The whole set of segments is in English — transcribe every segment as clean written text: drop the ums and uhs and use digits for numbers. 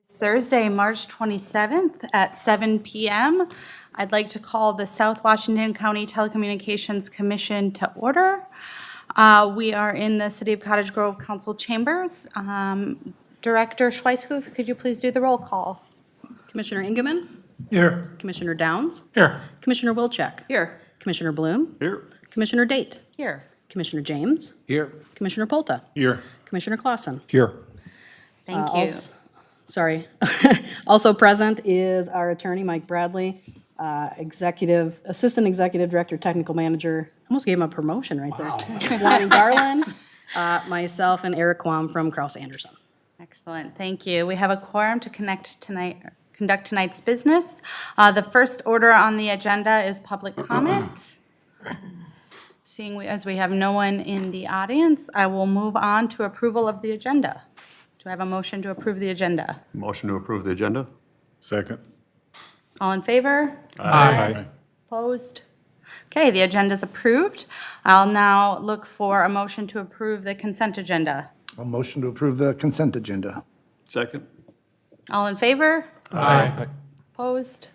Thursday, March 27th at 7 p.m. I'd like to call the South Washington County Telecommunications Commission to order. We are in the City of Cottage Grove Council Chambers. Director Schweitz, could you please do the roll call? Commissioner Engelmann? Here. Commissioner Downs? Here. Commissioner Wilczek? Here. Commissioner Bloom? Here. Commissioner Date? Here. Commissioner James? Here. Commissioner Polta? Here. Commissioner Clausen? Here. Thank you. Sorry. Also present is our attorney, Mike Bradley, Assistant Executive Director, Technical Manager. Almost gave him a promotion right there. Lonnie Garland, myself, and Eric Quam from Krause Anderson. Excellent, thank you. We have a quorum to conduct tonight's business. The first order on the agenda is public comment. Seeing as we have no one in the audience, I will move on to approval of the agenda. Do I have a motion to approve the agenda? Motion to approve the agenda? Second. All in favor? Aye. Opposed? Okay, the agenda is approved. I'll now look for a motion to approve the consent agenda. A motion to approve the consent agenda. Second? All in favor? Aye. Opposed?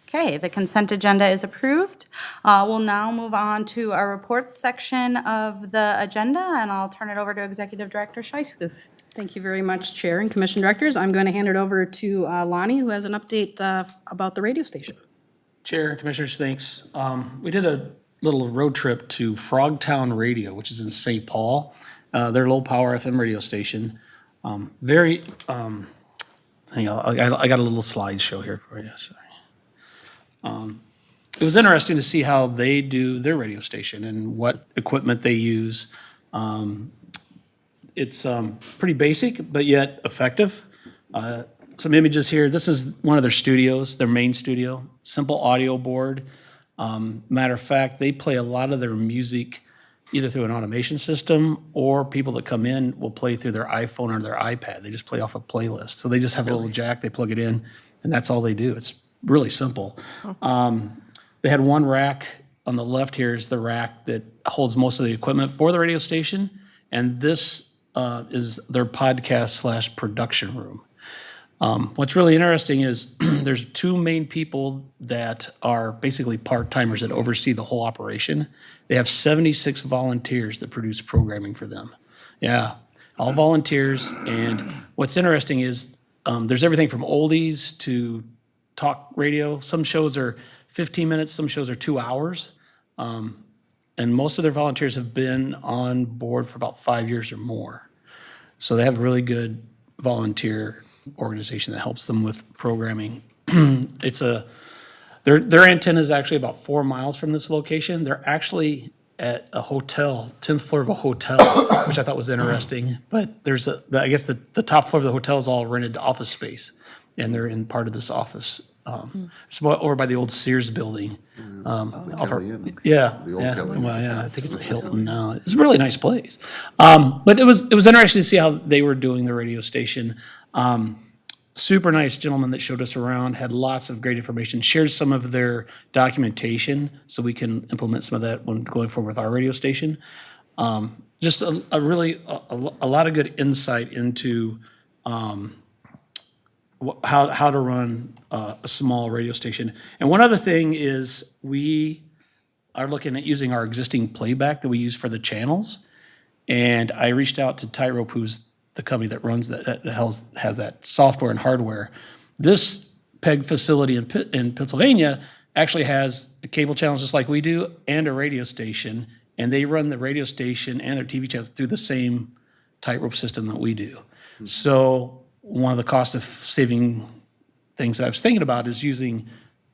Okay, the consent agenda is approved. We'll now move on to our reports section of the agenda, and I'll turn it over to Executive Director Scheiskuth. Thank you very much, Chair and Commission Directors. I'm going to hand it over to Lonnie, who has an update about the radio station. Chair and Commissioners, thanks. We did a little road trip to Frogtown Radio, which is in St. Paul. Their low-power FM radio station. Hang on, I got a little slideshow here for you. Sorry. It was interesting to see how they do their radio station and what equipment they use. It's pretty basic, but yet effective. Some images here. This is one of their studios, their main studio. Simple audio board. Matter of fact, they play a lot of their music either through an automation system, or people that come in will play through their iPhone or their iPad. They just play off a playlist. So they just have a little jack, they plug it in, and that's all they do. It's really simple. They had one rack. On the left here is the rack that holds most of the equipment for the radio station, and this is their podcast / production room. What's really interesting is there's two main people that are basically part-timers that oversee the whole operation. They have 76 volunteers that produce programming for them. Yeah, all volunteers. And what's interesting is there's everything from oldies to talk radio. Some shows are 15 minutes, some shows are 2 hours. And most of their volunteers have been on board for about 5 years or more. So they have a really good volunteer organization that helps them with programming. Their antenna is actually about 4 miles from this location. They're actually at a hotel, 10th floor of a hotel, which I thought was interesting. But I guess the top floor of the hotel is all rented to office space, and they're in part of this office. It's over by the old Sears building. Yeah, I think it's a Hilton now. It's a really nice place. But it was interesting to see how they were doing the radio station. Super nice gentleman that showed us around, had lots of great information, shared some of their documentation so we can implement some of that when going forward with our radio station. Just a lot of good insight into how to run a small radio station. And one other thing is we are looking at using our existing playback that we use for the channels. And I reached out to Tightrope, who's the company that runs that has that software and hardware. This PEG facility in Pennsylvania actually has cable channels just like we do and a radio station, and they run the radio station and their TV channels through the same Tightrope system that we do. So one of the cost of saving things that I was thinking about is using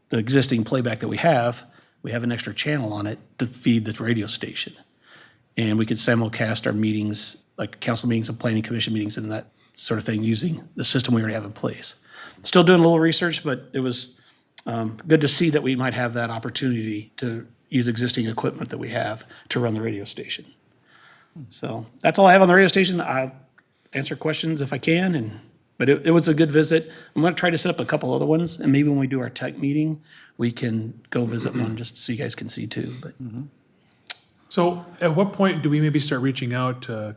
the existing playback that we have. We have an extra channel on it to feed the radio station. And we could simulcast our meetings, like council meetings and planning commission meetings and that sort of thing, using the system we already have in place. Still doing a little research, but it was good to see that we might have that opportunity to use existing equipment that we have to run the radio station. So that's all I have on the radio station. I'll answer questions if I can, but it was a good visit. I'm going to try to set up a couple other ones, and maybe when we do our tech meeting, we can go visit one just so you guys can see too. But. So at what point do we maybe start reaching out to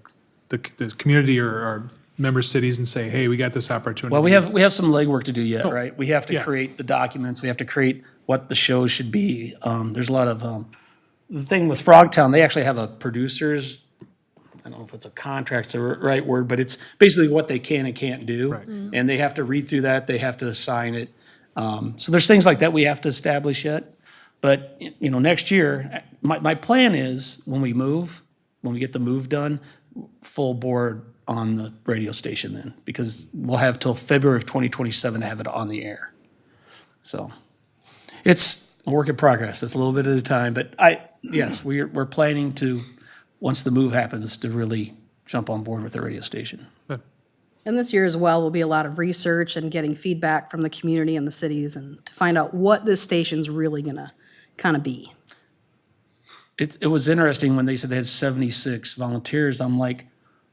the community or member cities and say, hey, we got this opportunity? Well, we have some legwork to do yet, right? We have to yeah. create the documents, we have to create what the shows should be. There's a lot of, the thing with Frogtown, they actually have a producers, I don't know if it's a contract's the right word, but it's basically what they can and can't do. Right. And they have to read through that, they have to sign it. So there's things like that we have to establish yet. But, next year, my plan is when we get the move done, full board on the radio station then, because we'll have till February of 2027 to have it on the air. So it's a work in progress. It's a little bit at a time, but yes, we're planning to, once the move happens, to really jump on board with the radio station. And this year as well will be a lot of research and getting feedback from the community and the cities and to find out what this station's really gonna kind of be. It was interesting when they said they had 76 volunteers. I'm like,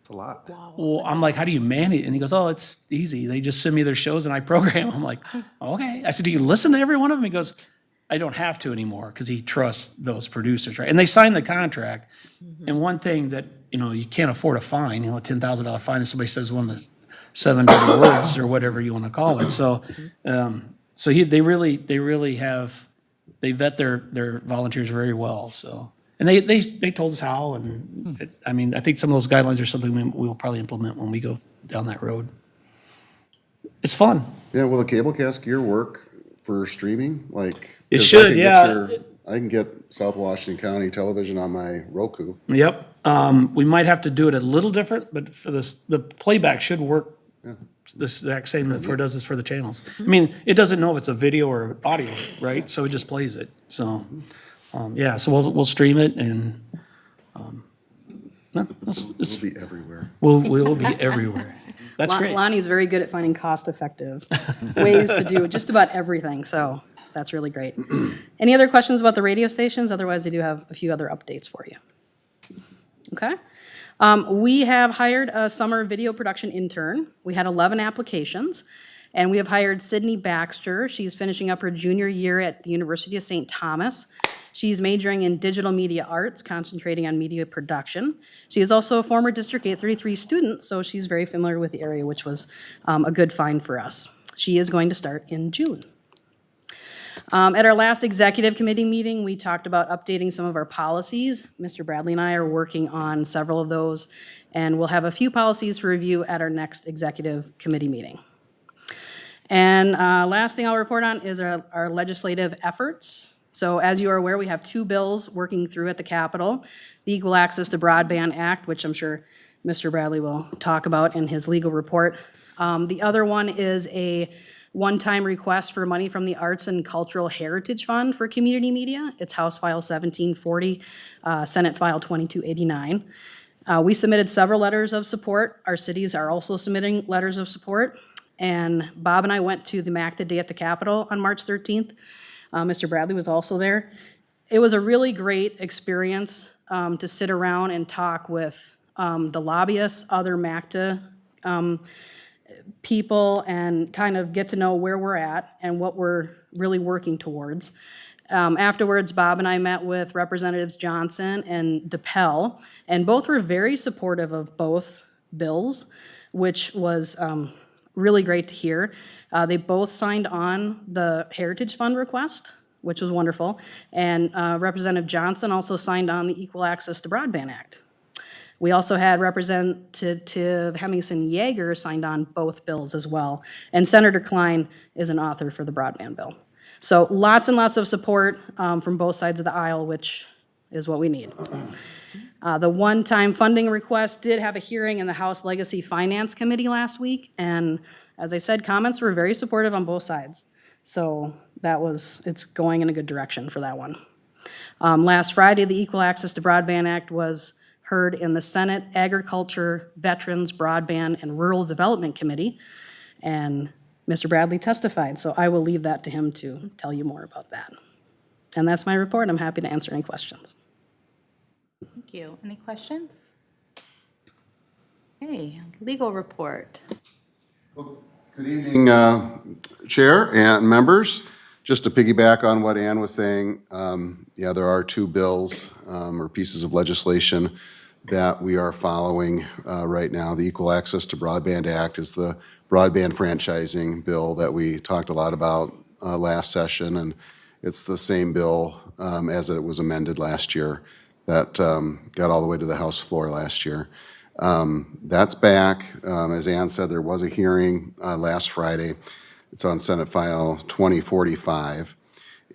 It's a lot. well, I'm like, how do you manage it? And he goes, oh, it's easy. They just send me their shows and I program. I'm like, okay. I said, do you listen to every one of them? He goes, I don't have to anymore because he trusts those producers, right? And they signed the contract. And one thing that, you can't afford a fine, a $10,000 fine if somebody says one of the 7 dirty words or whatever you want to call it. So, they really have, they vet their volunteers very well, so. And they told us how, and I think some of those guidelines are something we'll probably implement when we go down that road. It's fun. Yeah, will the cablecast gear work for streaming? Like It 'cause should, yeah. I can get South Washington County television on my Roku. Yep. We might have to do it a little different, but for this, the playback should work the exact same for it does this for the channels. I mean, it doesn't know if it's a video or audio, right? So it just plays it. So, so we'll stream it and, It'll be everywhere. we'll be everywhere. That's great. Lonnie's very good at finding cost-effective ways to do just about everything, so that's really great. Any other questions about the radio stations? Otherwise, I do have a few other updates for you. Okay. We have hired a summer video production intern. We had 11 applications, and we have hired Sydney Baxter. She's finishing up her junior year at the University of St. Thomas. She's majoring in digital media arts, concentrating on media production. She is also a former District 833 student, so she's very familiar with the area, which was a good find for us. She is going to start in June. At our last executive committee meeting, we talked about updating some of our policies. Mr. Bradley and I are working on several of those, and we'll have a few policies to review at our next executive committee meeting. And last thing I'll report on is our legislative efforts. So as you are aware, we have 2 bills working through at the Capitol. The Equal Access to Broadband Act, which I'm sure Mr. Bradley will talk about in his legal report. The other one is a one-time request for money from the Arts and Cultural Heritage Fund for community media. It's House File 1740, Senate File 2289. We submitted several letters of support. Our cities are also submitting letters of support. And Bob and I went to the MACTA Day at the Capitol on March 13th. Mr. Bradley was also there. It was a really great experience to sit around and talk with the lobbyists, other MACTA people, and kind of get to know where we're at and what we're really working towards. Afterwards, Bob and I met with Representatives Johnson and DePel, and both were very supportive of both bills, which was really great to hear. They both signed on the Heritage Fund request, which was wonderful, and Representative Johnson also signed on the Equal Access to Broadband Act. We also had Representative Hemmingson Yeager signed on both bills as well, and Senator Klein is an author for the broadband bill. So lots and lots of support from both sides of the aisle, which is what we need. The one-time funding request did have a hearing in the House Legacy Finance Committee last week, and as I said, comments were very supportive on both sides. So it's going in a good direction for that one. Last Friday, the Equal Access to Broadband Act was heard in the Senate Agriculture, Veterans, Broadband, and Rural Development Committee, and Mr. Bradley testified, so I will leave that to him to tell you more about that. And that's my report. I'm happy to answer any questions. Thank you. Any questions? Okay, legal report. Good evening, Chair and members. Just to piggyback on what Ann was saying, there are 2 bills or pieces of legislation that we are following right now. The Equal Access to Broadband Act is the broadband franchising bill that we talked a lot about last session, and it's the same bill as it was amended last year that got all the way to the House floor last year. That's back. As Ann said, there was a hearing last Friday. It's on Senate File 2045,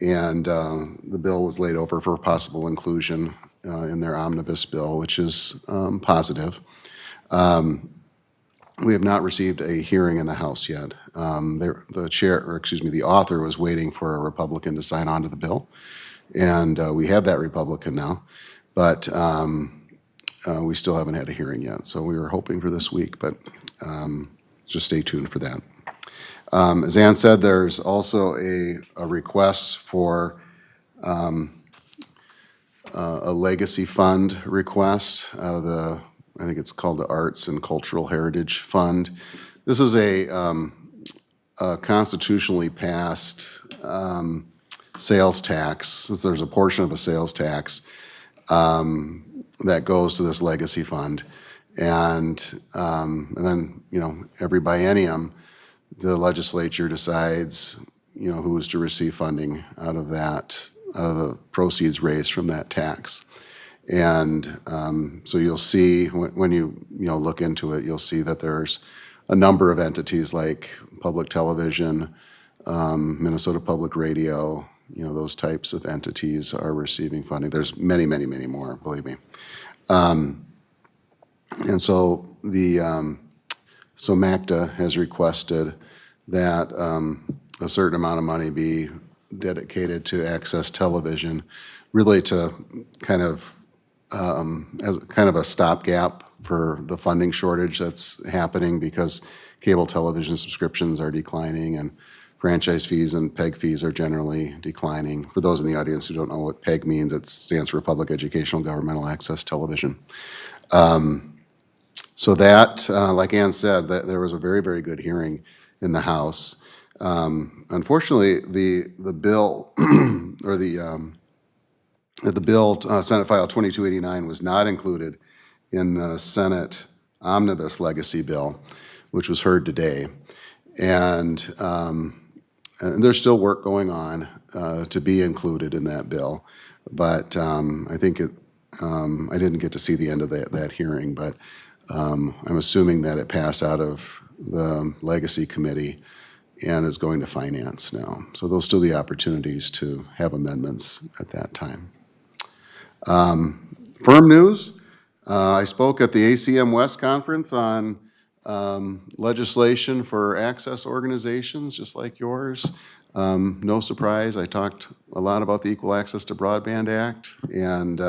and the bill was laid over for possible inclusion in their omnibus bill, which is positive. We have not received a hearing in the House yet. The author was waiting for a Republican to sign on to the bill, and we have that Republican now, but we still haven't had a hearing yet. So we were hoping for this week, but just stay tuned for that. As Ann said, there's also a request for a legacy fund request out of the, I think it's called the Arts and Cultural Heritage Fund. This is a constitutionally passed sales tax. There's a portion of a sales tax that goes to this legacy fund. And then, every biennium, the legislature decides, who is to receive funding out of the proceeds raised from that tax. And so you'll see, when you look into it, you'll see that there's a number of entities like Public Television, Minnesota Public Radio, those types of entities are receiving funding. There's many, many, many more, believe me. And so so MACTA has requested that a certain amount of money be dedicated to Access Television, really to kind of as kind of a stopgap for the funding shortage that's happening because cable television subscriptions are declining and franchise fees and PEG fees are generally declining. For those in the audience who don't know what PEG means, it stands for Public Educational Governmental Access Television. So that, like Ann said, that there was a very, very good hearing in the House. Unfortunately, the bill, or the bill, Senate File 2289, was not included in the Senate Omnibus Legacy Bill, which was heard today. And there's still work going on to be included in that bill. But I think I didn't get to see the end of that hearing, but I'm assuming that it passed out of the Legacy Committee and is going to Finance now. So there'll still be opportunities to have amendments at that time. Firm news, I spoke at the ACM West Conference on legislation for access organizations, just like yours. No surprise, I talked a lot about the Equal Access to Broadband Act and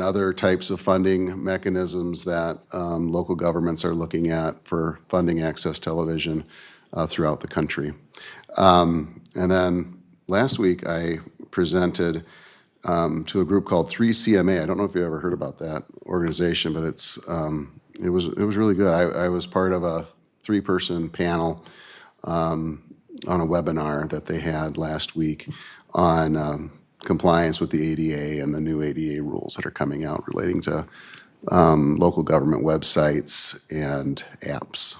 other types of funding mechanisms that local governments are looking at for funding access television throughout the country. And then last week I presented to a group called 3CMA. I don't know if you ever heard about that organization, but it was really good. I was part of a 3-person panel on a webinar that they had last week on compliance with the ADA and the new ADA rules that are coming out relating to local government websites and apps.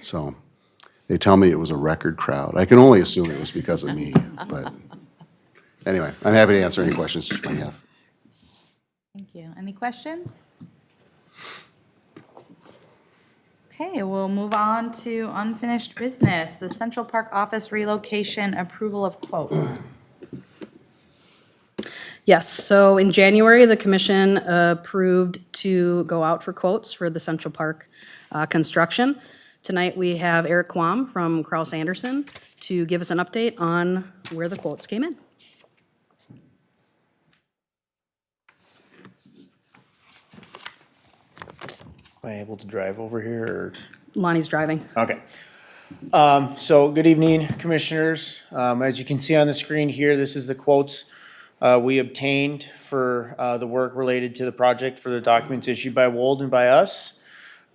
So they tell me it was a record crowd. I can only assume it was because of me, but anyway, I'm happy to answer any questions you might have. Thank you. Any questions? Okay, we'll move on to unfinished business, the Central Park office relocation approval of quotes. Yes, so in January, the commission approved to go out for quotes for the Central Park construction. Tonight, we have Eric Quam from Kraus Anderson to give us an update on where the quotes came in. Am I able to drive over here or? Lonnie's driving. Okay. So good evening, commissioners. As you can see on the screen here, this is the quotes we obtained for the work related to the project for the documents issued by Wold and by us.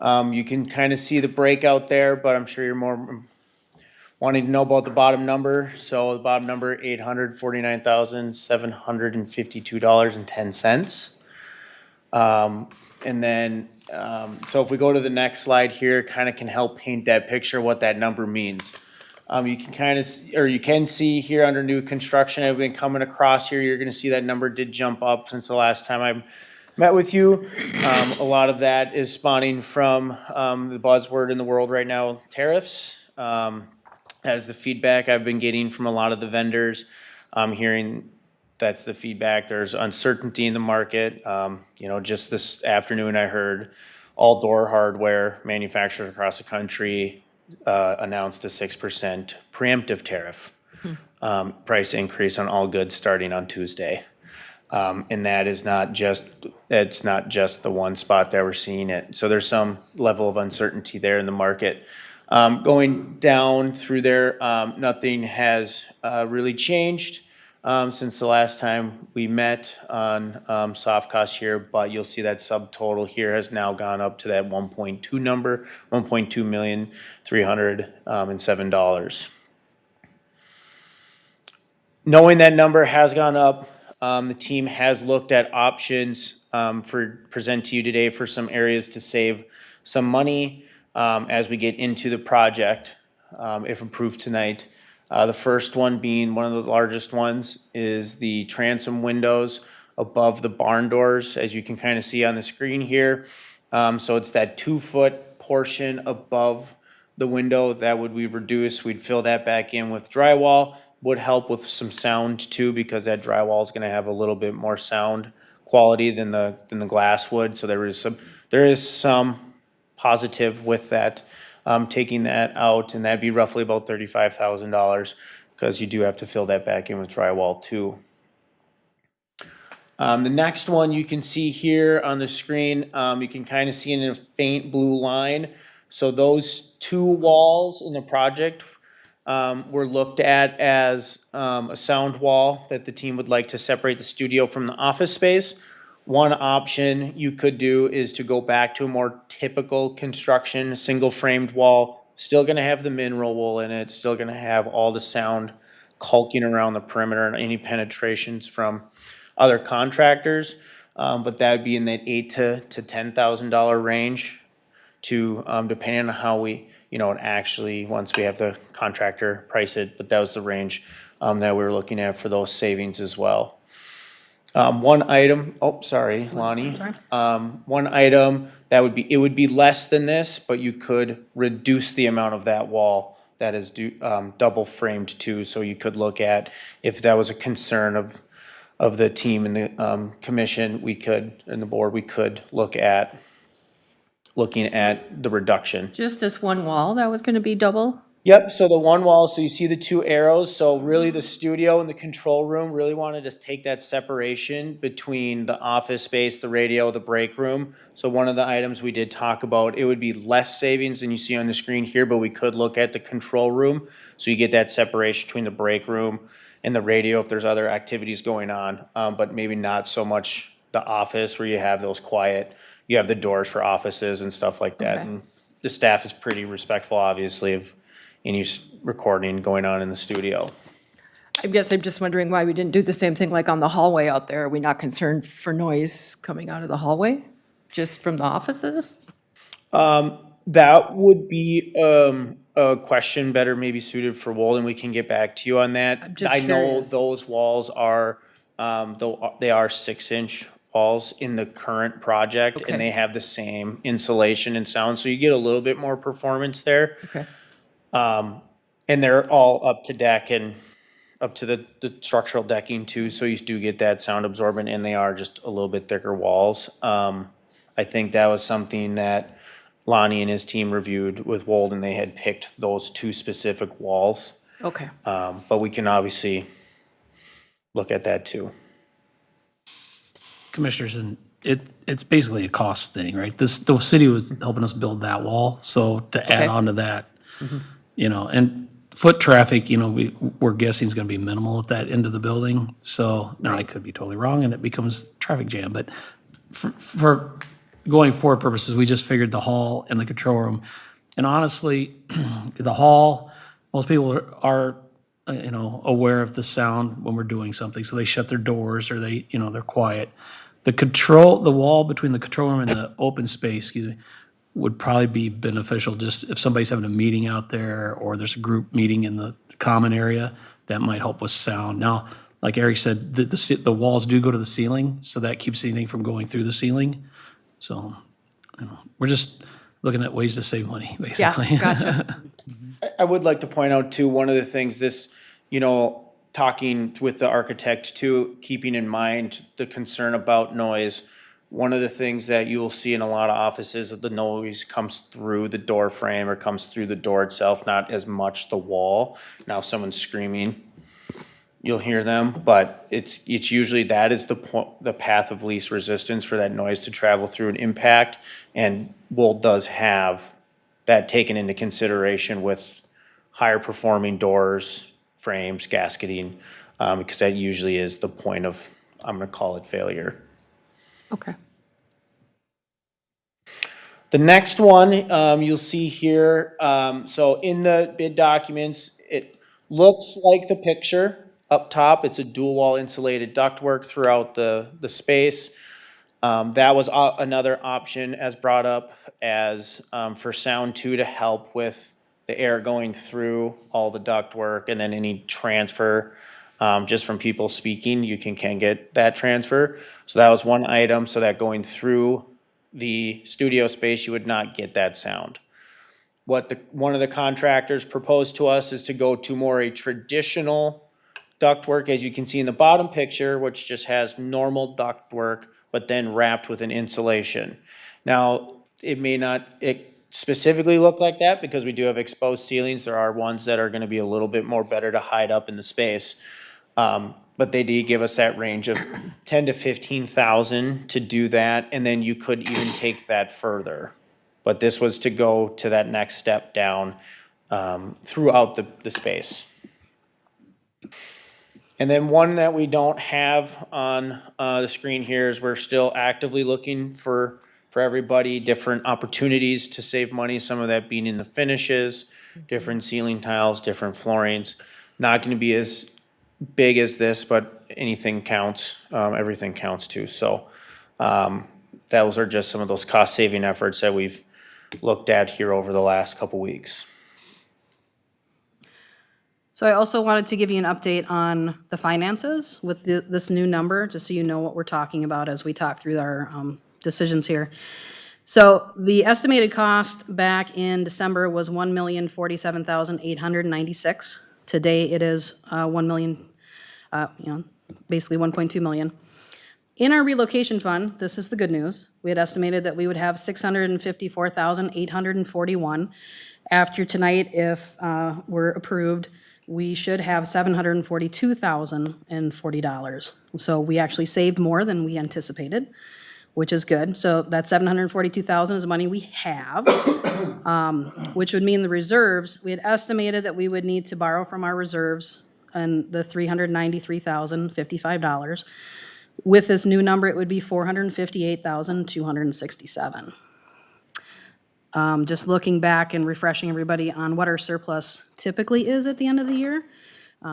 You can kind of see the breakout there, but I'm sure you're more wanting to know about the bottom number. So the bottom number, $849,752.10. And then, so if we go to the next slide here, kind of can help paint that picture, what that number means. You can kind of, or you can see here under new construction, I've been coming across here, you're gonna see that number did jump up since the last time I met with you. A lot of that is spawning from the buzzword in the world right now, tariffs. As the feedback I've been getting from a lot of the vendors, I'm hearing that's the feedback. There's uncertainty in the market. Just this afternoon, I heard all door hardware manufacturers across the country announced a 6% preemptive tariff price increase on all goods starting on Tuesday. And that is it's not just the one spot that we're seeing it. So there's some level of uncertainty there in the market. Going down through there, nothing has really changed since the last time we met on soft costs here, but you'll see that subtotal here has now gone up to that 1.2 number, $1.2,307,000. Knowing that number has gone up, the team has looked at options present to you today for some areas to save some money as we get into the project, if approved tonight. The first one being one of the largest ones is the transom windows above the barn doors, as you can kind of see on the screen here. So it's that 2-foot portion above the window that would be reduced. We'd fill that back in with drywall. Would help with some sound too, because that drywall is gonna have a little bit more sound quality than the glass would. So there is some positive with that. Taking that out, and that'd be roughly about $35,000, because you do have to fill that back in with drywall too. The next one you can see here on the screen, you can kind of see in a faint blue line. So those 2 walls in the project were looked at as a sound wall that the team would like to separate the studio from the office space. One option you could do is to go back to a more typical construction, single framed wall, still gonna have the mineral wool in it, still gonna have all the sound caulking around the perimeter and any penetrations from other contractors. But that'd be in that $8,000 to $10,000 range depending on how we, actually, once we have the contractor price it, but that was the range that we were looking at for those savings as well. One item, sorry, Lonnie. One item that it would be less than this, but you could reduce the amount of that wall that is double framed too. So you could look at, if that was a concern of the team and the commission, and the board, we could look at looking at the reduction. Just this one wall that was gonna be double? Yep, so the one wall, so you see the 2 arrows, so really the studio and the control room really wanted to take that separation between the office space, the radio, the break room. So one of the items we did talk about, it would be less savings than you see on the screen here, but we could look at the control room. So you get that separation between the break room and the radio if there's other activities going on, but maybe not so much the office where you have those you have the doors for offices and stuff like that. Okay. And the staff is pretty respectful, obviously, of any recording going on in the studio. I guess I'm just wondering why we didn't do the same thing like on the hallway out there. Are we not concerned for noise coming out of the hallway, just from the offices? That would be a question better maybe suited for Walden. We can get back to you on that. I'm just I know curious. those walls are, they are 6-inch walls in the current project, Okay. and they have the same insulation and sound, so you get a little bit more performance there. Okay. And they're all up to deck and up to the structural decking too, so you do get that sound absorbent, and they are just a little bit thicker walls. I think that was something that Lonnie and his team reviewed with Walden. They had picked those 2 specific walls. Okay. But we can obviously look at that too. Commissioners, and it's basically a cost thing, right? The city was helping us build that wall, so to add Okay. on to that, and foot traffic, we're guessing is gonna be minimal at that end of the building. So, now I could be totally wrong and it becomes traffic jam, but for going forward purposes, we just figured the hall and the control room. And honestly, the hall, most people are aware of the sound when we're doing something, so they shut their doors or they're quiet. the wall between the control room and the open space, excuse me, would probably be beneficial just if somebody's having a meeting out there or there's a group meeting in the common area, that might help with sound. Now, like Eric said, the walls do go to the ceiling, so that keeps anything from going through the ceiling. So, we're just looking at ways to save money, basically. Yeah, gotcha. I would like to point out too, one of the things this, talking with the architect too, keeping in mind the concern about noise. One of the things that you will see in a lot of offices is the noise comes through the door frame or comes through the door itself, not as much the wall. Now, if someone's screaming, you'll hear them, but it's usually that is the path of least resistance for that noise to travel through an impact. And Wold does have that taken into consideration with higher performing doors, frames, gasketing, because that usually is the point of, I'm gonna call it failure. Okay. The next one, you'll see here, so in the bid documents, it looks like the picture up top. It's a dual wall insulated ductwork throughout the space. That was another option as brought up as for sound too, to help with the air going through all the ductwork and then any transfer just from people speaking, you can get that transfer. So that was one item, so that going through the studio space, you would not get that sound. What one of the contractors proposed to us is to go to more a traditional ductwork, as you can see in the bottom picture, which just has normal ductwork, but then wrapped with an insulation. Now, it may not specifically look like that because we do have exposed ceilings. There are ones that are gonna be a little bit more better to hide up in the space. But they did give us that range of 10 to 15,000 to do that, and then you could even take that further. But this was to go to that next step down throughout the space. And then one that we don't have on the screen here is we're still actively looking for everybody, different opportunities to save money, some of that being in the finishes, different ceiling tiles, different floorings. Not gonna be as big as this, but anything counts, everything counts too. So those are just some of those cost-saving efforts that we've looked at here over the last couple weeks. So I also wanted to give you an update on the finances with this new number, just so you know what we're talking about as we talk through our decisions here. So the estimated cost back in December was $1,047,896. Today it is $1 million, basically 1.2 million. In our relocation fund, this is the good news, we had estimated that we would have $654,841. After tonight, if we're approved, we should have $742,040. So we actually saved more than we anticipated, which is good. So that $742,000 is money we have, which would mean the reserves, we had estimated that we would need to borrow from our reserves and the $393,055. With this new number, it would be $458,267. Just looking back and refreshing everybody on what our surplus typically is at the end of the year.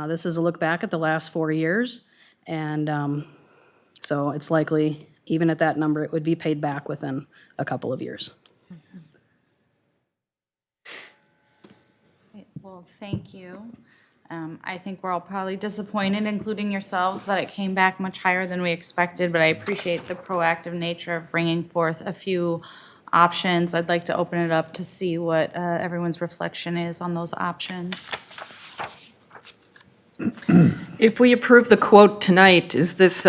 This is a look back at the last 4 years. And so it's likely, even at that number, it would be paid back within a couple of years. Well, thank you. I think we're all probably disappointed, including yourselves, that it came back much higher than we expected, but I appreciate the proactive nature of bringing forth a few options. I'd like to open it up to see what everyone's reflection is on those options. If we approve the quote tonight, is this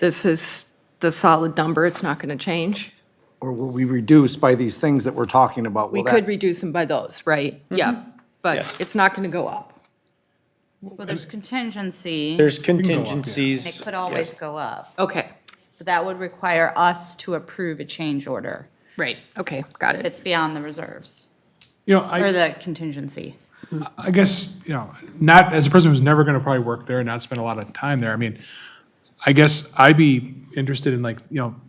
is the solid number, it's not going to change? Or will we reduce by these things that we're talking about? We Will that- could reduce them by those, right? Yeah, Yeah. but it's not going to go up. Well, there's contingency. There's It contingencies. could always go up, Okay, but that would require us to approve a change order right, okay, got if it. it's beyond the reserves, You know, or the contingency. I guess, not, as a person who's never gonna probably work there and not spend a lot of time there, I mean, I guess I'd be interested in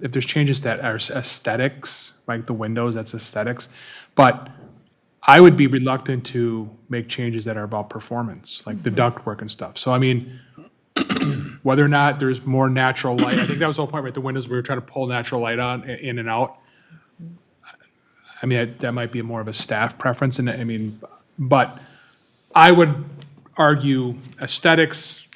if there's changes that are aesthetics, like the windows, that's aesthetics. But I would be reluctant to make changes that are about performance, like the ductwork and stuff. So I mean, whether or not there's more natural light. I think that was the whole point, right? The windows, we were trying to pull natural light on, in and out. I mean, that might be more of a staff preference, and I mean, but I would argue aesthetics,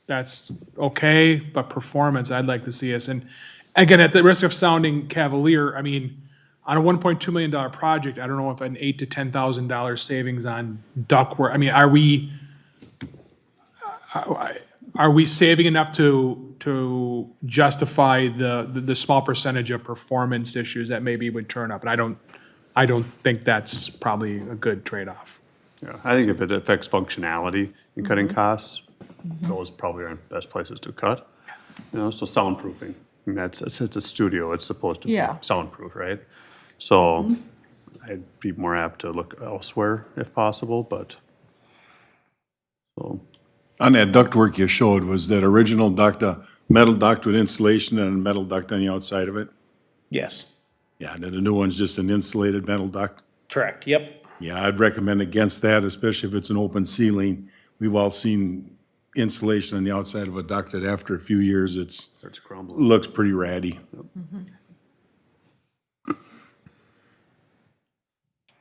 that's okay, but performance, I'd like to see us. And again, at the risk of sounding cavalier, I mean, on a $1.2 million project, I don't know if an $8,000 to $10,000 savings on ductwork, I mean, are we saving enough to justify the small percentage of performance issues that maybe would turn up? And I don't think that's probably a good trade-off. Yeah, I think if it affects functionality and cutting costs, those probably aren't best places to cut. You know, so soundproofing, I mean, it's a studio, it's supposed to be Yeah. soundproof, right? So I'd be more apt to look elsewhere if possible, but, so. On that ductwork you showed, was that original duct, a metal duct with insulation and a metal duct on the outside of it? Yes, Yeah, and then the new one's just an insulated metal duct? correct, yep. Yeah, I'd recommend against that, especially if it's an open ceiling. We've all seen insulation on the outside of a duct that after a few years, Starts crumbling. looks pretty ratty.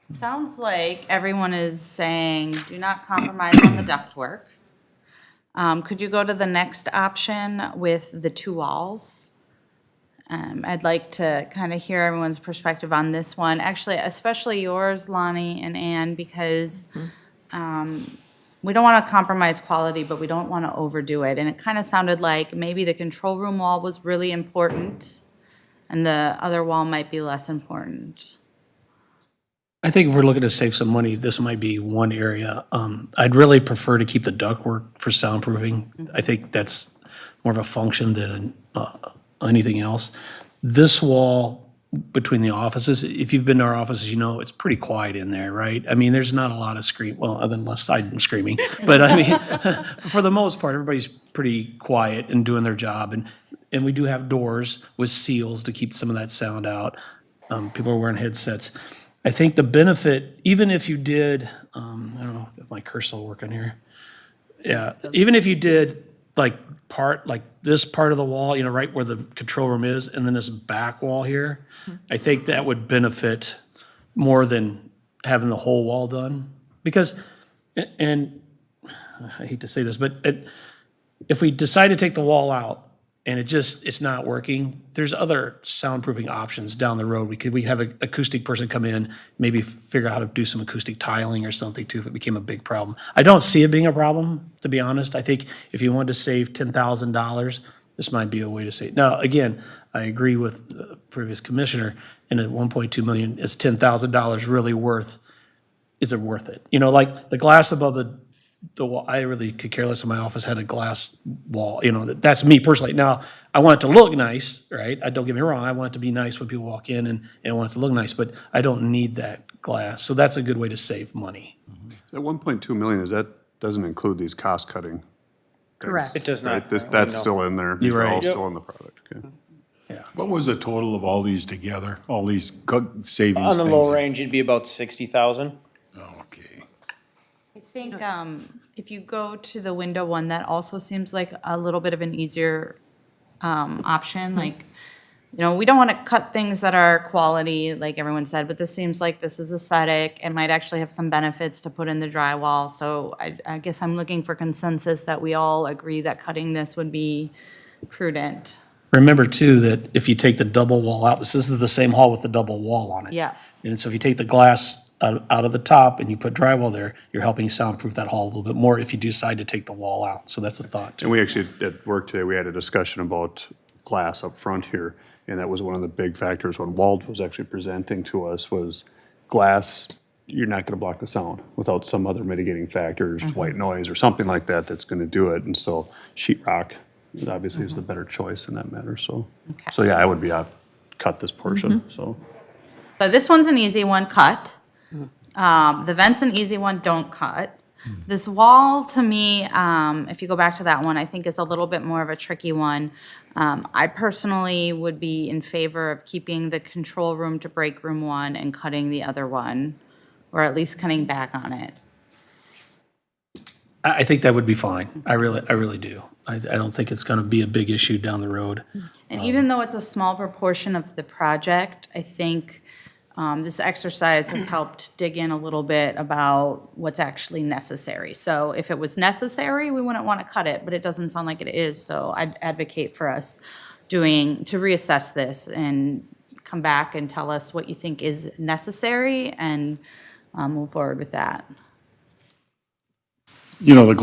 Sounds like everyone is saying, do not compromise on the ductwork. Could you go to the next option with the two walls? I'd like to kind of hear everyone's perspective on this one. Actually, especially yours, Lonnie and Ann, because we don't want to compromise quality, but we don't want to overdo it. And it kind of sounded like maybe the control room wall was really important and the other wall might be less important. I think if we're looking to save some money, this might be one area. I'd really prefer to keep the ductwork for soundproofing. I think that's more of a function than anything else. This wall between the offices, if you've been to our offices, you know it's pretty quiet in there, right? I mean, there's not a lot of well, other than unless I'm screaming. But I mean, for the most part, everybody's pretty quiet and doing their job. And we do have doors with seals to keep some of that sound out. People are wearing headsets. I think the benefit, even if you did, I don't know if my cursor will work on here. Yeah, even if you did like this part of the wall, you know, right where the control room is, and then this back wall here, I think that would benefit more than having the whole wall done. Because, and I hate to say this, but if we decide to take the wall out, and it's not working, there's other soundproofing options down the road. We have an acoustic person come in, maybe figure out how to do some acoustic tiling or something too, if it became a big problem. I don't see it being a problem, to be honest. I think if you wanted to save $10,000, this might be a way to save. Now, again, I agree with the previous commissioner, and at $1.2 million, is $10,000 really is it worth it? You know, like the glass above the wall, I really could care less if my office had a glass wall, you know, that's me personally. Now, I want it to look nice, right? Don't get me wrong, I want it to be nice when people walk in and I want it to look nice, but I don't need that glass. So that's a good way to save money. That 1.2 million, doesn't include these cost cutting. Correct. It does not. That's still in there. These You're are all right. still in the product, okay. What was the total of all these together, all these savings On the things? low range, it'd be about 60,000. Oh, okay. I think if you go to the window one, that also seems like a little bit of an easier option. Like, you know, we don't want to cut things that are quality, like everyone said, but this seems like this is aesthetic. It might actually have some benefits to put in the drywall. So I guess I'm looking for consensus that we all agree that cutting this would be prudent. Remember too, that if you take the double wall out, this is the same hall with the double wall on it. Yeah. And so if you take the glass out of the top and you put drywall there, you're helping soundproof that hall a little bit more if you decide to take the wall out. So that's a thought too. And we actually, at work today, we had a discussion about glass up front here, and that was one of the big factors when Walt was actually presenting to us was glass, you're not gonna block the sound without some other mitigating factors, white noise or something like that that's gonna do it. And so sheetrock obviously is the better choice in that matter, so. Okay. So yeah, I would be cut this portion, so. So this one's an easy one, cut. The vent's an easy one, don't cut. This wall, to me, if you go back to that one, I think is a little bit more of a tricky one. I personally would be in favor of keeping the control room to break room one and cutting the other one, or at least cutting back on it. I think that would be fine. I really do. I don't think it's gonna be a big issue down the road. And even though it's a small proportion of the project, I think this exercise has helped dig in a little bit about what's actually necessary. So if it was necessary, we wouldn't want to cut it, but it doesn't sound like it is. So I'd advocate for us to reassess this and come back and tell us what you think is necessary and move forward with that. You know, the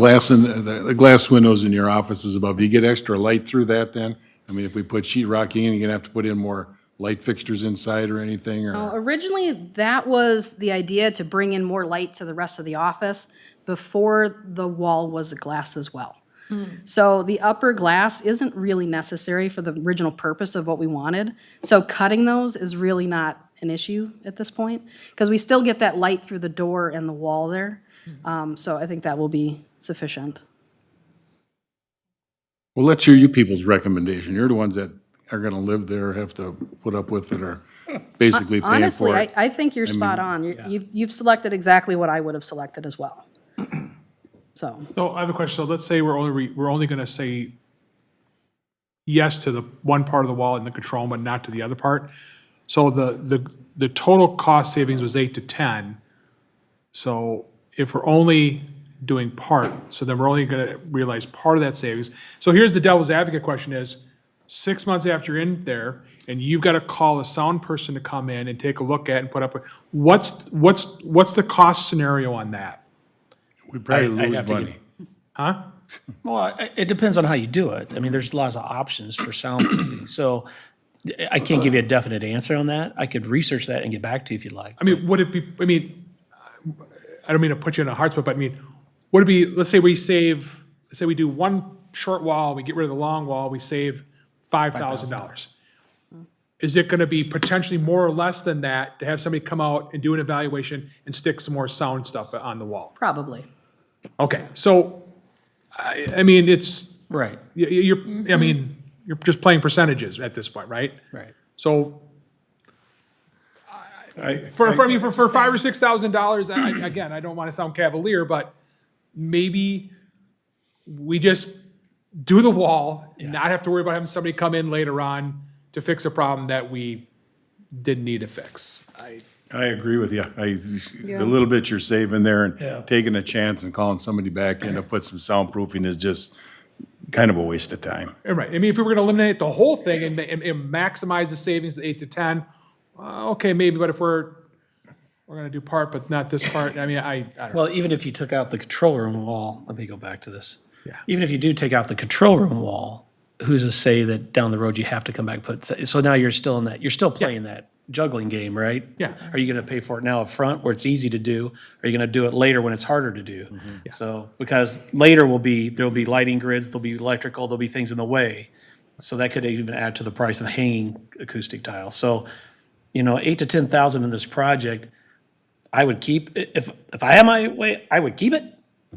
glass windows in your offices above, do you get extra light through that then? I mean, if we put sheet rocking in, you're gonna have to put in more light fixtures inside or anything, or? Originally, that was the idea, to bring in more light to the rest of the office before the wall was glass as well. So the upper glass isn't really necessary for the original purpose of what we wanted. So cutting those is really not an issue at this point, because we still get that light through the door and the wall there. So I think that will be sufficient. Well, let's hear you people's recommendation. You're the ones that are gonna live there, have to put up with it, or basically paying Honestly, for it. I think you're spot on. You've selected exactly what I would have selected as well. So, So I have a question. So let's say we're only going to say yes to the one part of the wall in the control room, but not to the other part. So the total cost savings was 8 to 10. So if we're only doing part, so then we're only going to realize part of that savings. So here's the devil's advocate question is, 6 months after you're in there, and you've got to call a sound person to come in and take a look at and put up, what's the cost scenario on that? We'd probably I'd lose have to money. Huh? Well, it depends on how you do it. I mean, there's lots of options for soundproofing. So I can't give you a definite answer on that. I could research that and get back to you if you'd like. I mean, would it be, I don't mean to put you in a hard spot, but I mean, would it be, let's say we do one short wall, we get rid of the long wall, we save $5,000. Is it gonna be potentially more or less than that to have somebody come out and do an evaluation and stick some more sound stuff on the wall? probably. Okay, so, I mean, it's, Right, I mean, you're just playing percentages at this point, right? right. So, for $5,000 or $6,000, again, I don't want to sound cavalier, but maybe we just do the wall, and not have to worry about having somebody come in later on to fix a problem that we didn't need to fix. I agree with you. The little bit you're saving there and taking a chance and calling somebody back in to put some soundproofing is just kind of a waste of time. Right, I mean, if we were gonna eliminate the whole thing and maximize the savings to 8 to 10, okay, maybe, but if we're gonna do part, but not this part, I mean, I don't know. Well, even if you took out the control room wall, let me go back to this. Yeah. Even if you do take out the control room wall, who's to say that down the road you have to come back and put, so now you're still in that, you're still playing that juggling game, right? Yeah. Are you gonna pay for it now up front where it's easy to do? Are you gonna do it later when it's harder to do? So, because later there'll be lighting grids, there'll be electrical, there'll be things in the way. So that could even add to the price of hanging acoustic tiles. So, 8 to 10,000 in this project, I would keep, if I had my way, I would keep it.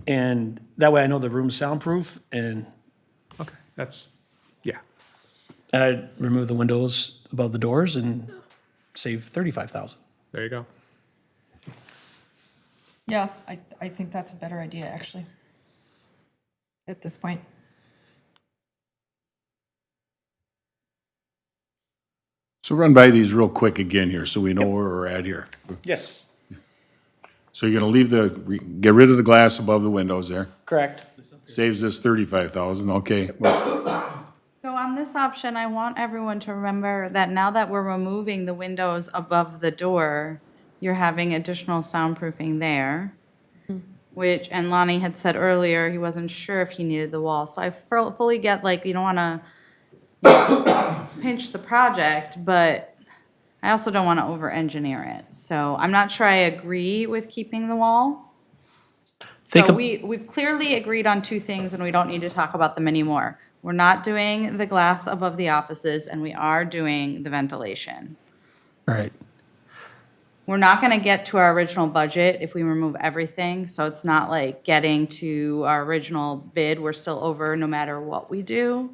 And that way I know the room's soundproof, and Okay, yeah. I'd remove the windows above the doors and save 35,000. There you go. Yeah, I think that's a better idea, actually, at this point. So run by these real quick again here, so we know where we're at here. Yes, So you're gonna get rid of the glass above the windows there. correct. Saves us 35,000, okay. So on this option, I want everyone to remember that now that we're removing the windows above the door, you're having additional soundproofing there, which, and Lonnie had said earlier, he wasn't sure if he needed the wall. So I fully get, like, you don't want to pinch the project, but I also don't want to over-engineer it. So I'm not sure I agree with keeping the wall. Think So of- we've clearly agreed on two things, and we don't need to talk about them anymore. We're not doing the glass above the offices, and we are doing the ventilation. Right. We're not gonna get to our original budget if we remove everything, so it's not like getting to our original bid, we're still over no matter what we do.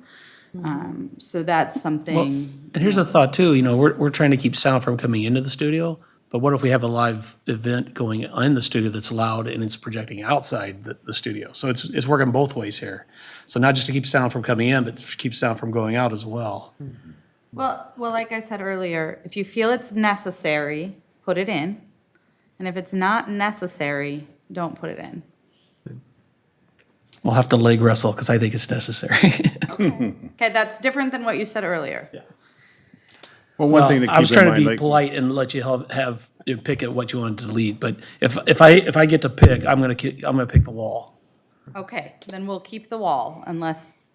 So that's something, And here's a thought too, we're trying to keep sound from coming into the studio, But what if we have a live event going in the studio that's loud and it's projecting outside the studio? So it's working both ways here. So not just to keep sound from coming in, but to keep sound from going out as well. Well, like I said earlier, if you feel it's necessary, put it in. And if it's not necessary, don't put it in. We'll have to leg wrestle because I think it's necessary. Okay, that's different than what you said earlier. Well, one thing to I was keep in trying to mind, be like, polite and let you have you pick at what you wanted to delete. But if I get to pick, I'm gonna pick the wall. Okay, then we'll keep the wall unless,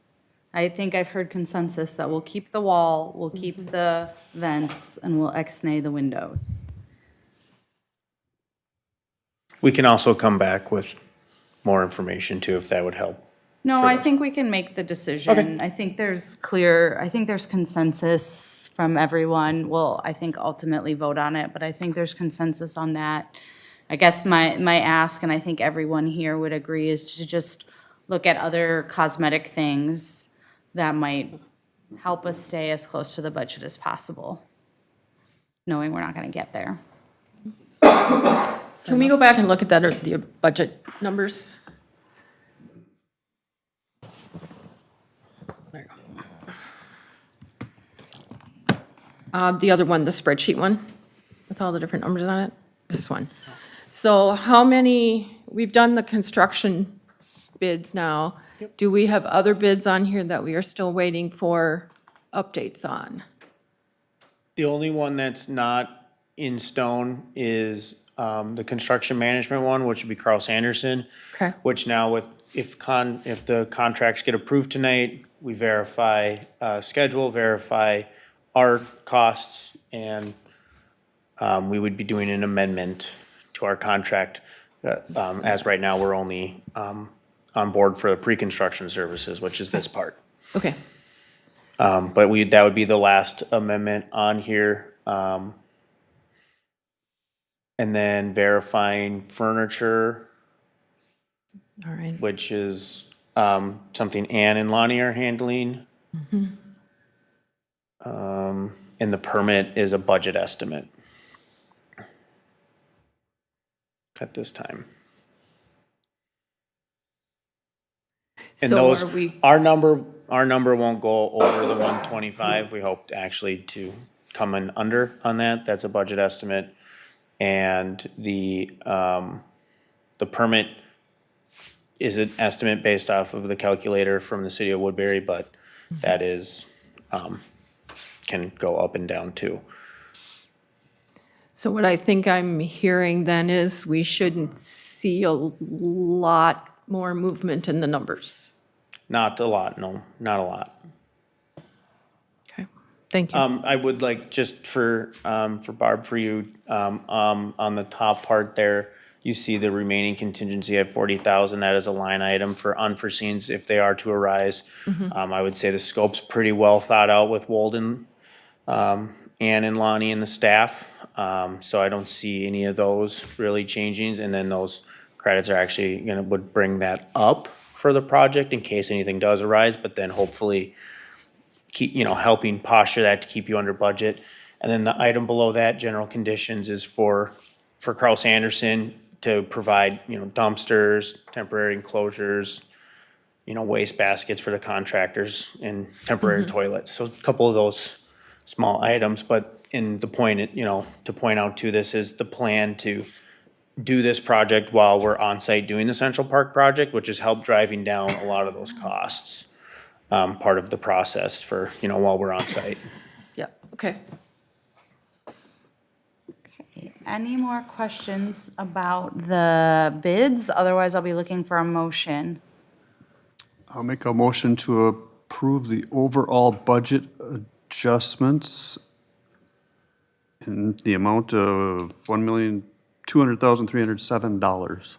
I think I've heard consensus that we'll keep the wall, we'll keep the vents, and we'll ex-nay the windows. We can also come back with more information too, if that would help. No, I think we can make the decision. I think there's consensus from everyone. We'll, I think, ultimately vote on it, but I think there's consensus on that. I guess my ask, and I think everyone here would agree, is to just look at other cosmetic things that might help us stay as close to the budget as possible, knowing we're not gonna get there. Can we go back and look at that, or the budget numbers? There you go. The other one, the spreadsheet one, with all the different numbers on it, this one. So how many, we've done the construction bids now. Do we have other bids on here that we are still waiting for updates on? The only one that's not in stone is the construction management one, which would be Carl Sanderson. Okay. Which now if the contracts get approved tonight, we verify schedule, verify our costs, and we would be doing an amendment to our contract. As right now, we're only on board for the pre-construction services, which is this part. Okay. But that would be the last amendment on here. And then verifying furniture, All right. which is something Ann and Lonnie are handling. And the permit is a budget estimate at this time. And So those, are we, our number won't go over the 125. We hope actually to come in under on that. That's a budget estimate. And the permit is an estimate based off of the calculator from the city of Woodbury, but that is, can go up and down too. so what I think I'm hearing then is we shouldn't see a lot more movement in the numbers. Not a lot, no, not a lot. Okay, thank you. I would like, just for Barb, for you, on the top part there, you see the remaining contingency at 40,000. That is a line item for unforeseens if they are to arise. I would say the scope's pretty well thought out with Walden, Ann and Lonnie and the staff. So I don't see any of those really changing. And then those credits are actually would bring that up for the project in case anything does arise, but then hopefully keep, helping posture that to keep you under budget. And then the item below that, general conditions, is for Carl Sanderson to provide, dumpsters, temporary enclosures, waste baskets for the contractors, and temporary toilets. So a couple of those small items, but in the point, to point out too, this is the plan to do this project while we're on site doing the Central Park project, which has helped driving down a lot of those costs, part of the process for, while we're on site. Yeah, okay. Any more questions about the bids? Otherwise, I'll be looking for a motion. I'll make a motion to approve the overall budget adjustments in the amount of $1,200,307. Is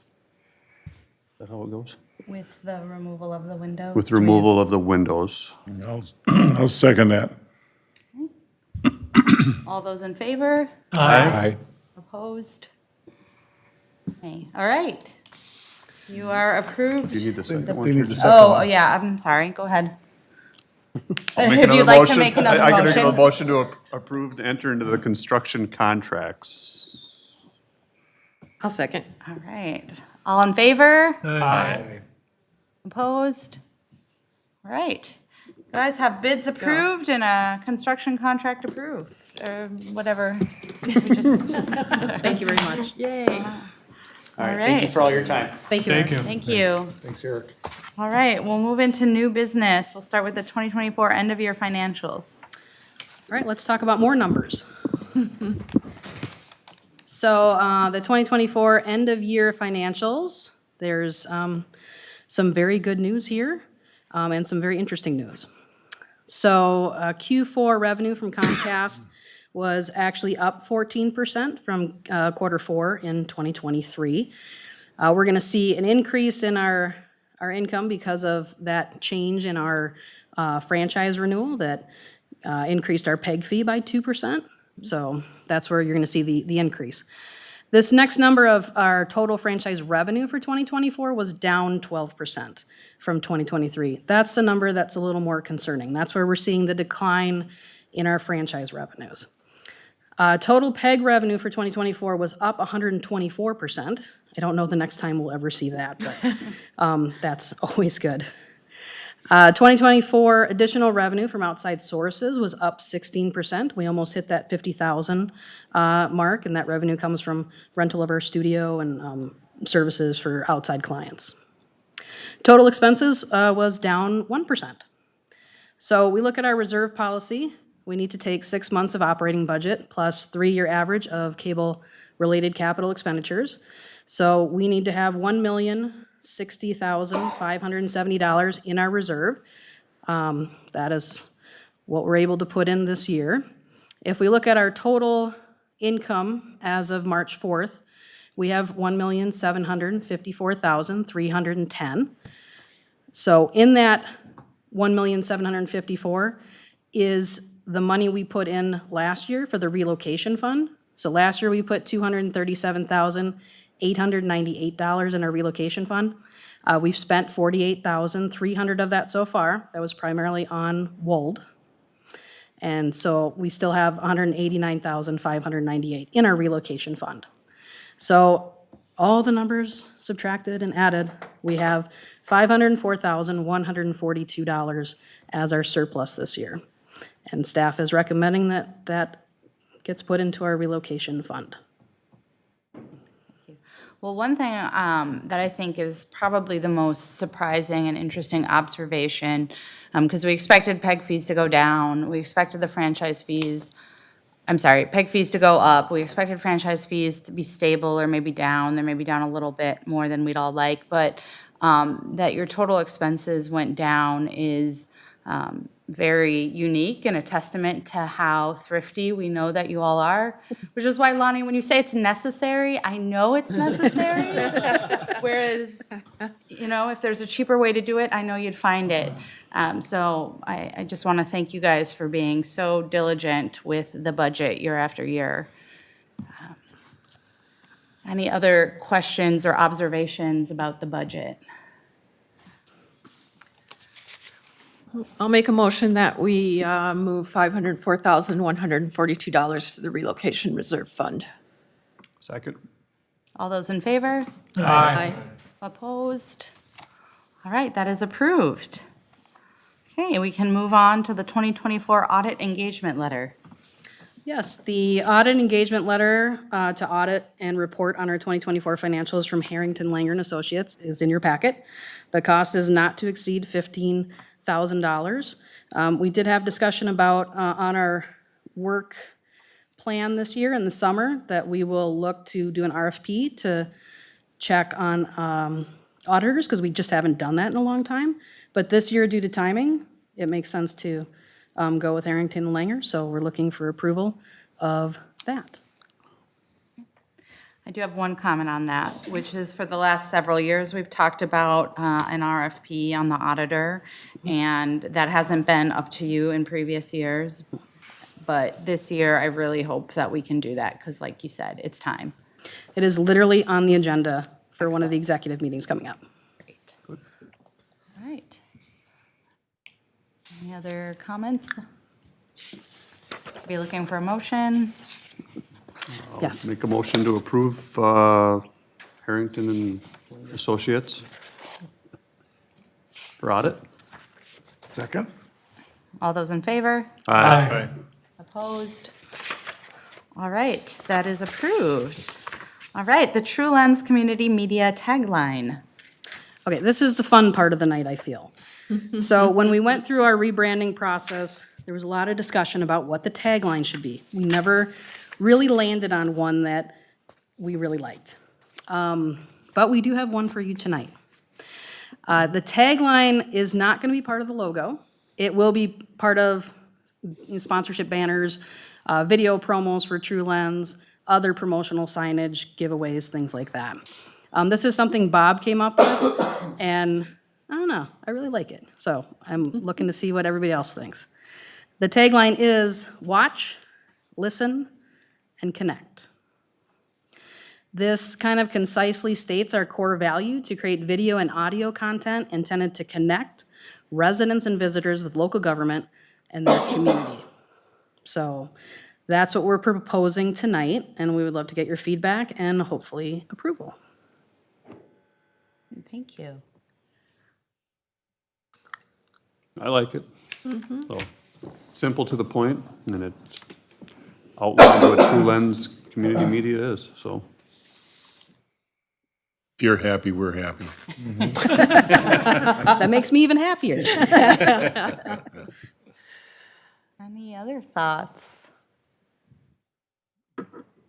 that how it goes? With the removal of the windows? With removal of the windows. I'll second that. All those in favor? Aye. Opposed? Okay, all right. You are approved. You need the second They one. need the second Oh, one. yeah, I'm sorry, go ahead. I'll make If another you'd like to motion. make another I can make a motion. motion to approve to enter into the construction contracts. I'll second. All right. All in favor? Aye. Opposed? All right. You guys have bids approved and a construction contract approved, or whatever. We just- Thank you very much. Yay. All right, thank you for all your time. Thank you. Thank you. Thank you. Thanks, Eric. All right, we'll move into new business. We'll start with the 2024 end-of-year financials. All right, let's talk about more numbers. So the 2024 end-of-year financials, there's some very good news here and some very interesting news. So Q4 revenue from Comcast was actually up 14% from quarter four in 2023. We're going to see an increase in our income because of that change in our franchise renewal that increased our PEG fee by 2%. So that's where you're going to see the increase. This next number of our total franchise revenue for 2024 was down 12% from 2023. That's the number that's a little more concerning. That's where we're seeing the decline in our franchise revenues. Total PEG revenue for 2024 was up 124%. I don't know the next time we'll ever see that, but that's always good. 2024 additional revenue from outside sources was up 16%. We almost hit that 50,000 mark, and that revenue comes from rental of our studio and services for outside clients. Total expenses was down 1%. So we look at our reserve policy. We need to take 6 months of operating budget plus 3-year average of cable-related capital expenditures. So we need to have $1,060,570 in our reserve. That is what we're able to put in this year. If we look at our total income as of March 4th, we have $1,754,310. So in that $1,754,000 is the money we put in last year for the relocation fund. So last year we put $237,898 in our relocation fund. We've spent $48,300 of that so far. That was primarily on Wold. And so we still have $189,598 in our relocation fund. So all the numbers subtracted and added, we have $504,142 as our surplus this year. And staff is recommending that that gets put into our relocation fund. Well, one thing that I think is probably the most surprising and interesting observation, because we expected PEG fees to go down, we expected the franchise fees, PEG fees to go up, we expected franchise fees to be stable or maybe down, they're maybe down a little bit more than we'd all like, but that your total expenses went down is very unique and a testament to how thrifty we know that you all are, which is why, Lonnie, when you say it's necessary, I know it's necessary. Whereas, you know, if there's a cheaper way to do it, I know you'd find it. So I just want to thank you guys for being so diligent with the budget year after year. Any other questions or observations about the budget? I'll make a motion that we move $504,142 to the relocation reserve fund. Second. All those in favor? Aye. Opposed? All right, that is approved. Okay, we can move on to the 2024 audit engagement letter. Yes, the audit engagement letter to audit and report on our 2024 financials from Harrington Langer and Associates is in your packet. The cost is not to exceed $15,000. We did have discussion about on our work plan this year in the summer that we will look to do an RFP to check on auditors because we just haven't done that in a long time. But this year, due to timing, it makes sense to go with Harrington Langer, so we're looking for approval of that. I do have one comment on that, which is for the last several years, we've talked about an RFP on the auditor, and that hasn't been up to you in previous years. But this year, I really hope that we can do that, because like you said, it's time. It is literally on the agenda for one of the executive meetings coming up. Great. All right. Any other comments? Be looking for a motion? Yes. Make a motion to approve Harrington and Associates for audit. Second? All those in favor? Aye. Opposed? All right, that is approved. All right, the TrueLens Community Media Tagline. Okay, this is the fun part of the night, I feel. So when we went through our rebranding process, there was a lot of discussion about what the tagline should be. We never really landed on one that we really liked. But we do have one for you tonight. The tagline is not going to be part of the logo. It will be part of sponsorship banners, video promos for TrueLens, other promotional signage, giveaways, things like that. This is something Bob came up with, and I don't know, I really like it. So I'm looking to see what everybody else thinks. The tagline is watch, listen, and connect. This kind of concisely states our core value to create video and audio content intended to connect residents and visitors with local government and their community. So that's what we're proposing tonight, and we would love to get your feedback and hopefully approval. Thank you. I like it. So, simple to the point, and then it outlines what TrueLens community media is, so. If you're happy, we're happy. That makes me even happier. Any other thoughts?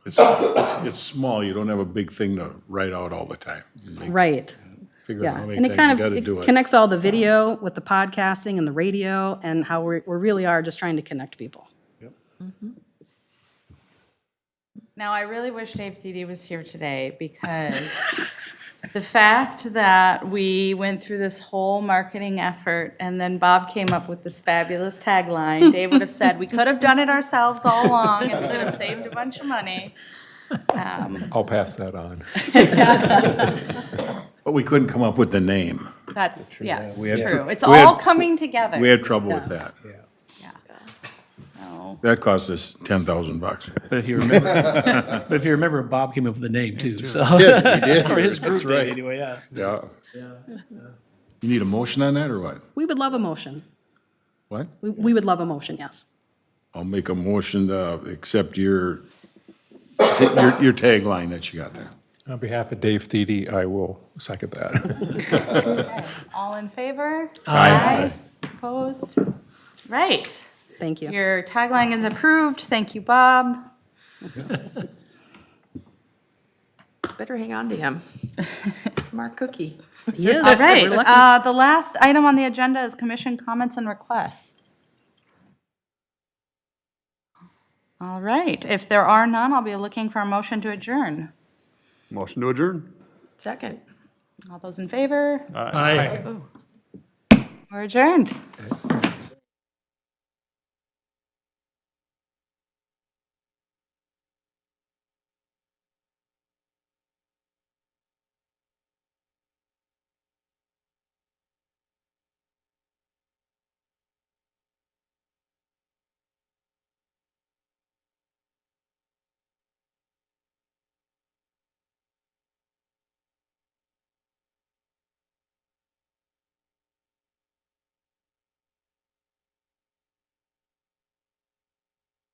It's small, you don't have a big thing to write out all the time. Right. Figure out Yeah, how and many it times you kind gotta of do it it. connects all the video with the podcasting and the radio and how we really are just trying to connect people. Now, I really wish Dave Thiede was here today because the fact that we went through this whole marketing effort and then Bob came up with this fabulous tagline, Dave would have said, we could have done it ourselves all along and we could have saved a bunch of money. I'll pass that on. But we couldn't come up with the name. That's, yes, We had true. tr- It's we had- all coming together. We had trouble with Yes. that. Yeah. So, That cost us $10,000. But if you remember, Bob came up with the name too, so. He did. Or his group That's right. did, anyway, yeah. Yeah. You need a motion on that, or what? We would love a motion. What? We would love a motion, yes. I'll make a motion to accept your tagline that you got there. On behalf of Dave Thiede, I will second that. okay. All in favor? Aye. Opposed? Right. Thank you. Your tagline is approved. Thank you, Bob. Better hang on to him. Smart cookie. He is. All right, We're lucky. the last item on the agenda is commission comments and requests. All right, if there are none, I'll be looking for a motion to adjourn. Motion to adjourn. Second. All those in favor? Aye. We're adjourned.